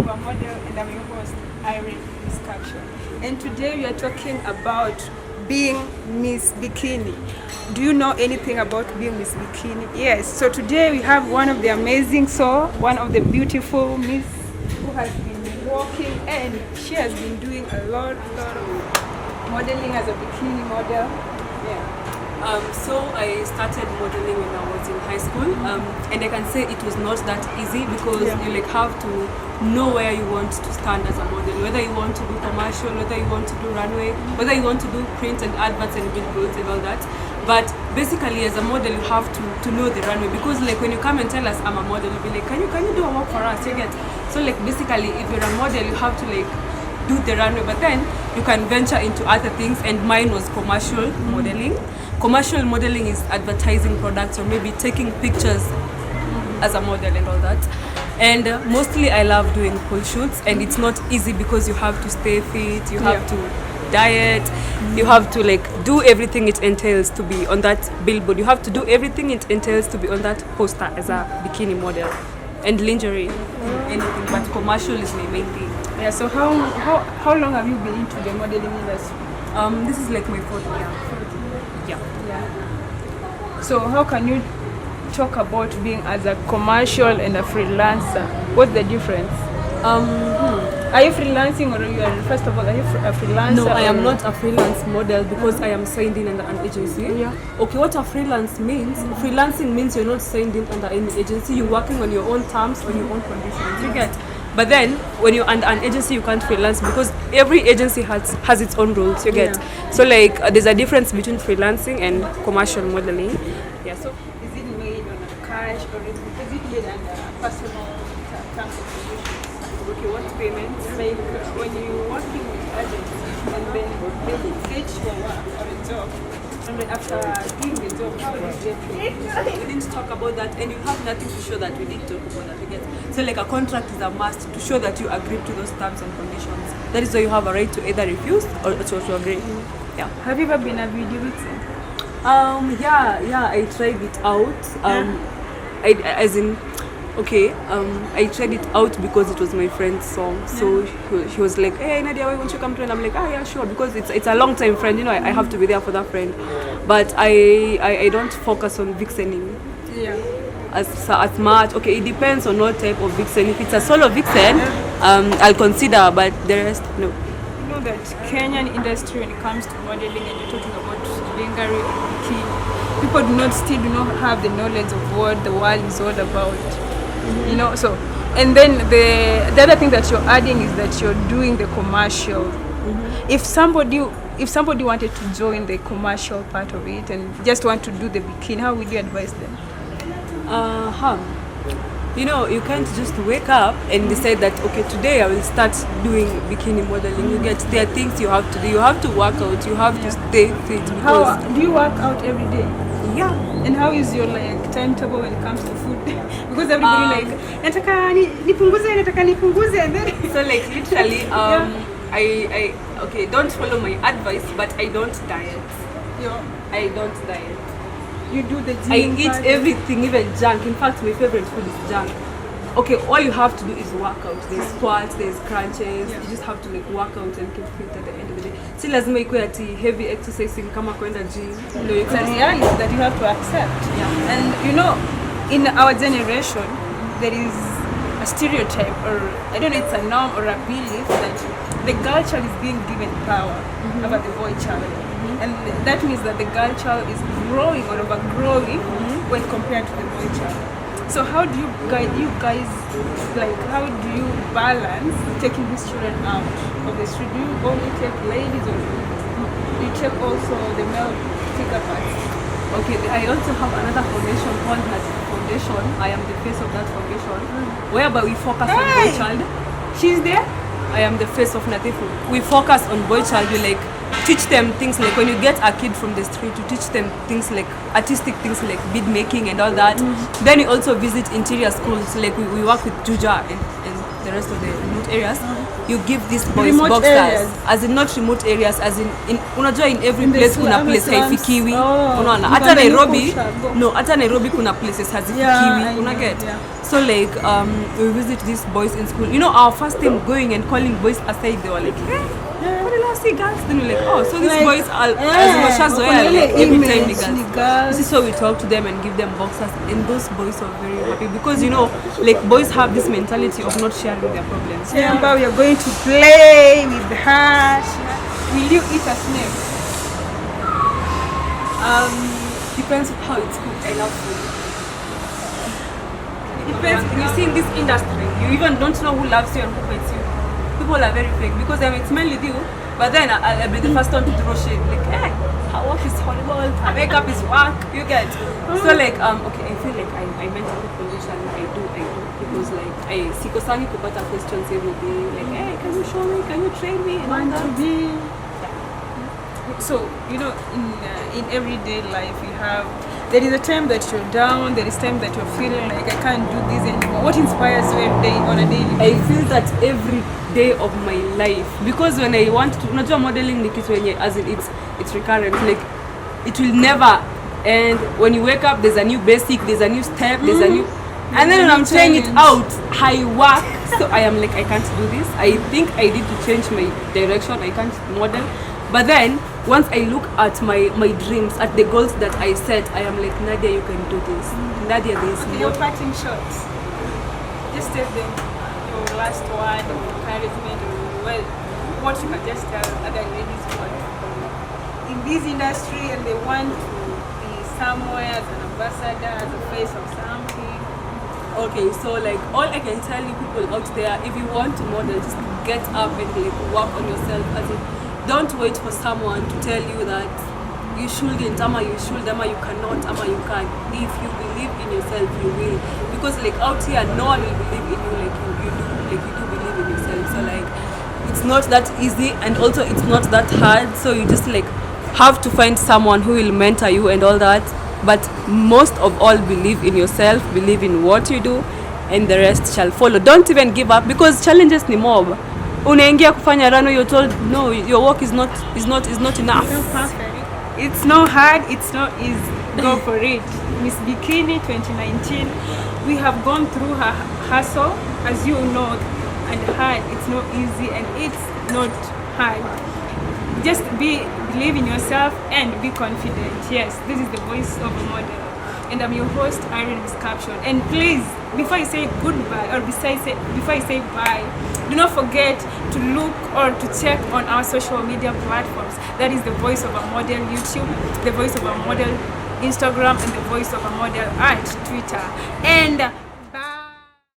Voiceofamodel, and I'm your host, irenemisscaptionke. And today we are talking about being Miss Bikini. Do you know anything about being Miss Bikini? Yes. So today we have one of the amazing, one of the beautiful Miss who has been walking, and she has been doing a lot of modeling as a bikini model. Yeah. So I started modeling when I was in high school, and I can say it was not that easy because you have to know where you want to stand as a model, whether you want to do commercial, whether you want to do runway, whether you want to do print and adverts and billboards and all that. But basically, as a model, you have to know the runway, because when you come and tell us I'm a model, you'll be like, can you do a walk for us? You get? So basically, if you're a model, you have to do the runway, but then you can venture into other things, and mine was commercial modeling. Commercial modeling is advertising products or maybe taking pictures as a model and all that. And mostly I love doing full shoots, and it's not easy because you have to stay fit, you have to diet, you have to do everything it entails to be on that billboard. You have to do everything it entails to be on that poster as a bikini model, and lingerie, anything, but commercial is my main thing. Yeah, so how long have you been into the modeling industry? This is my 4th year. Yeah. So how can you talk about being as a commercial and a freelancer? What's the difference? Are you freelancing, or first of all, are you a freelancer? No, I am not a freelance model because I am signed in under an agency. Yeah. Okay, what a freelance means? Freelancing means you're not signed in under any agency. You're working on your own terms, on your own conditions. You get? But then, when you're under an agency, you can't freelance because every agency has its own rules. You get? Yeah. So there's a difference between freelancing and commercial modeling. Yeah. So is it made on a cash, or is it made under personal terms and conditions? Okay, what payments? When you're working with agencies and then they get your work or a job, and then after doing the job, how do you get paid? We didn't talk about that, and you have nothing to show that we did talk about that. Again. So a contract is a must to show that you agreed to those terms and conditions. That is why you have a right to either refuse or to agree. Yeah. Have you ever been a video vixen? Yeah, I tried it out. I tried it out because it was my friend's song. So he was like, hey Nadia, why won't you come to? And I'm like, yeah, sure, because it's a long time friend, I have to be there for that friend. But I don't focus on vixening as much. Okay, it depends on what type of vixen. If it's a solo vixen, I'll consider, but the rest, no. You know that Kenyan industry, when it comes to modeling, and you're talking about lingerie or bikini, people still do not have the knowledge of what the world is all about. So, and then the other thing that you're adding is that you're doing the commercial. If somebody wanted to join the commercial part of it and just want to do the bikini, how would you advise them? You can't just wake up and decide that, okay, today I will start doing bikini modeling. There are things you have to do. You have to work out. You have to stay fit. How do you work out every day? Yeah. And how is your timetable when it comes to food? Because everybody nataka nipunguze, and then so literally I don't follow my advice, but I don't diet. I don't diet. You do the gym. I eat everything, even junk. In fact, my favorite food is junk. Okay, all you have to do is work out. There's squats, there's crunches. You just have to work out and keep fit at the end of the day. Si lazima ikuwe ati heavy exercising kama kwenda gym. It's a reality that you have to accept. Yeah. And in our generation, there is a stereotype, or I don't know, it's a norm or a belief that the girl child is being given power over the boy child. And that means that the girl child is growing or overgrowing when compared to the boy child. So how do you guys, how do you balance taking these children out of the street? Do you only take ladies, or do you take also the male figure parts? Okay, I also have another foundation called Foundation. I am the face of that foundation, whereby we focus on boy child. She's there? I am the face of Natifu. We focus on boy child. We teach them things when you get a kid from the street, you teach them things artistic things bead making and all that. Then we also visit interior schools. We work with Juja and the rest of the remote areas, you give these boys Remote boxers areas. as in not remote areas, as in unajua in every In the place kuna slums, place slums. haifikiwi. Oh, Unaona you hata can Nairobi go. no hata Nairobi kuna places Yeah, hazifikiwi, I una know, get. yeah. So like we visit these boys in school. You know, our first time going and calling boys aside, they were like, what did I say, girls? Then we're like, oh, so these Like, boys are kuna ile like every time image the ni girls. girls. This is why we talk to them and give them boxers, and those boys are very happy because you know, like boys have this mentality of not sharing their problems. Remember, we are going to play with her. Will you eat a snake? Depends on how it's cooked. I love food. Depends. You see, in this industry, you even don't know who loves you and who hates you. People are very fake because it's mainly you. But then I'll be the first one to throw shade. Like, hey, her work is horrible. Her makeup is whack. You get. So like, okay, I feel like I meant a good condition. I do. Because like, I sikosangi kupata questions every day. Like, hey, can you show me? Can you train me? And all that. So, you know, in everyday life, there is a time that you're down, there is time that you're feeling like I can't do this anymore. What inspires you on a daily basis? I feel that every day of my life, because when I want to, unajua modeling ni kitu yenye, as in it's recurrent, like it will never end. When you wake up, there's a new basic, there's a new step, there's a new, and then when I'm trying it out, I work. So I am like, I can't do this. I think I need to change my direction. I can't model. But then once I look at my dreams, at the goals that I set, I am like, Nadia, you can do this. Nadia, there is Okay, more. your parting shots. Just tell them your last word of encouragement, or well, what you can just tell other ladies who are in this industry and they want to be somewhere as an ambassador, as a face of something. Okay, so like all I can tell you people out there, if you want to model, just get up and like work on yourself. As in, don't wait for someone to tell you that you shouldn't, ama you should, ama you cannot, ama you can. If you believe in yourself, you will. Because like out here, no one will believe in you like you do. Like you do believe in yourself. So like it's not that easy, and also it's not that hard. So you just like have to find someone who will mentor you and all that. But most of all, believe in yourself, believe in what you do, and the rest shall follow. Don't even give up because challenges ni mob. Unaingia kufanya rano, you're told no, your work is not enough. It's not perfect. It's not hard. It's not easy. Go for it. Miss Bikini 2019. We have gone through her hustle, as you know, and hard. It's not easy and it's not hard. Just believe in yourself and be confident. Yes, this is the voice of a model. And I'm your host, irenemisscaptionke. And please, before you say goodbye or before you say bye, do not forget to look or to check on our social media platforms. That is the Voice of a Model YouTube, the Voice of a Model Instagram, and the Voice of a Model at Twitter. And